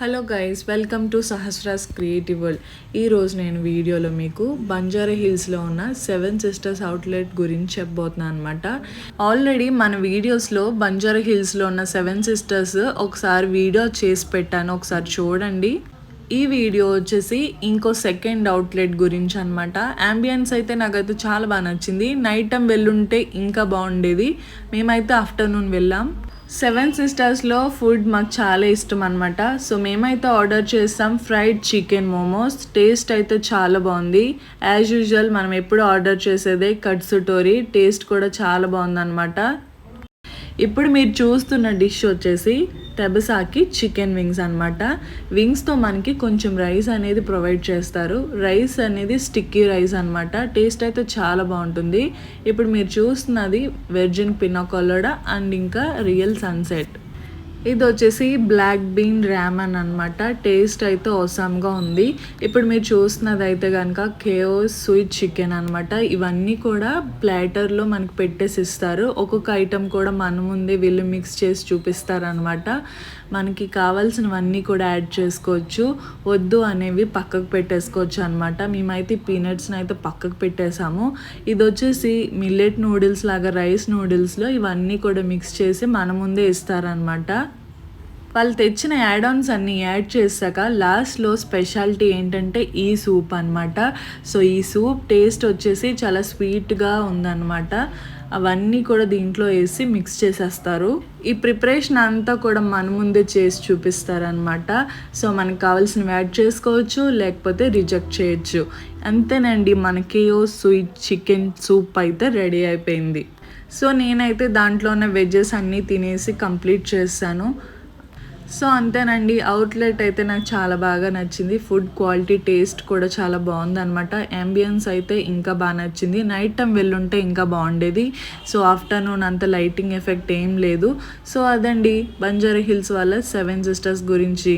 Hello guys, welcome to Sahasras creative world. ఈరోజు నేను వీడియోలో మీకు బంజారా హిల్స్లో ఉన్న 7 సిస్టర్స్ అవుట్లెట్ గురించి చెప్పబోతున్నాను అనమాట. ఆల్రెడీ మన వీడియోస్లో బంజారా హిల్స్లో ఉన్న 7 సిస్టర్స్ ఒకసారి వీడియో చేసి పెట్టాను, ఒకసారి చూడండి. ఈ వీడియో వచ్చేసి ఇంకో సెకండ్ అవుట్లెట్ గురించి అనమాట. అంబియన్స్ అయితే నాకైతే చాలా బాగా నచ్చింది. నైట్ టైం వెళ్ళుంటే ఇంకా బాగుండేది. మేమైతే ఆఫ్టర్నూన్ వెళ్ళాం. 7 సిస్టర్స్లో ఫుడ్ మాకు చాలా ఇష్టం అనమాట. సో మేమైతే ఆర్డర్ చేస్తాం ఫ్రైడ్ చికెన్ మోమోస్. టేస్ట్ అయితే చాలా బాగుంది. యాజ్ యూజువల్ మనం ఎప్పుడు ఆర్డర్ చేసేదే కట్సుటోరీ. టేస్ట్ కూడా చాలా బాగుందన్నమాట. ఇప్పుడు మీరు చూస్తున్న డిష్ వచ్చేసి తెబసాకి చికెన్ వింగ్స్ అనమాట. వింగ్స్తో మనకి కొంచెం రైస్ అనేది ప్రొవైడ్ చేస్తారు. రైస్ అనేది స్టిక్కీ రైస్ అనమాట. టేస్ట్ అయితే చాలా బాగుంటుంది. ఇప్పుడు మీరు చూస్తున్నది వెర్జిన్ పినాకోలడా అండ్ ఇంకా రియల్ సన్సెట్. ఇది వచ్చేసి బ్లాక్ బీన్ ర్యామన్ అనమాట. టేస్ట్ అయితే అవసరంగా ఉంది. ఇప్పుడు మీరు చూస్తున్నది అయితే కనుక కేఓ స్వీట్ చికెన్ అనమాట. ఇవన్నీ కూడా ప్లాటర్లో మనకు పెట్టేసి ఇస్తారు. ఒక్కొక్క ఐటెం కూడా మన ముందే వీళ్ళు మిక్స్ చేసి చూపిస్తారనమాట. మనకి కావాల్సినవన్నీ కూడా యాడ్ చేసుకోవచ్చు. వద్దు అనేవి పక్కకు పెట్టేసుకోవచ్చు అనమాట. మేమైతే పీనట్స్ని అయితే పక్కకు పెట్టేసాము. ఇది వచ్చేసి మిల్లెట్ నూడిల్స్ లాగా రైస్ నూడిల్స్లో ఇవన్నీ కూడా మిక్స్ చేసి మన ముందే ఇస్తారనమాట. వాళ్ళు తెచ్చిన యాడ్ ఆన్స్ అన్నీ యాడ్ చేశాక లాస్ట్లో స్పెషాలిటీ ఏంటంటే ఈ సూప్ అనమాట. సో ఈ సూప్ టేస్ట్ వచ్చేసి చాలా స్వీట్గా ఉందన్నమాట. అవన్నీ కూడా దీంట్లో వేసి మిక్స్ చేసేస్తారు. ఈ ప్రిపరేషన్ అంతా కూడా మన ముందే చేసి చూపిస్తారనమాట. సో మనకు కావాల్సినవి యాడ్ చేసుకోవచ్చు, లేకపోతే రిజెక్ట్ చేయొచ్చు. అంతేనండి, మనకి స్వీట్ చికెన్ సూప్ అయితే రెడీ అయిపోయింది. సో నేనైతే దాంట్లో ఉన్న వెజ్జెస్ అన్నీ తినేసి కంప్లీట్ చేశాను. సో అంతేనండి, అవుట్లెట్ అయితే నాకు చాలా బాగా నచ్చింది. ఫుడ్ క్వాలిటీ టేస్ట్ కూడా చాలా బాగుందన్నమాట. అంబియన్స్ అయితే ఇంకా బాగా నచ్చింది. నైట్ టైం వెళ్ళుంటే ఇంకా బాగుండేది. సో ఆఫ్టర్నూన్ అంత లైటింగ్ ఎఫెక్ట్ ఏం లేదు. సో అదండి బంజారా హిల్స్ వాళ్ళ 7 సిస్టర్స్ గురించి.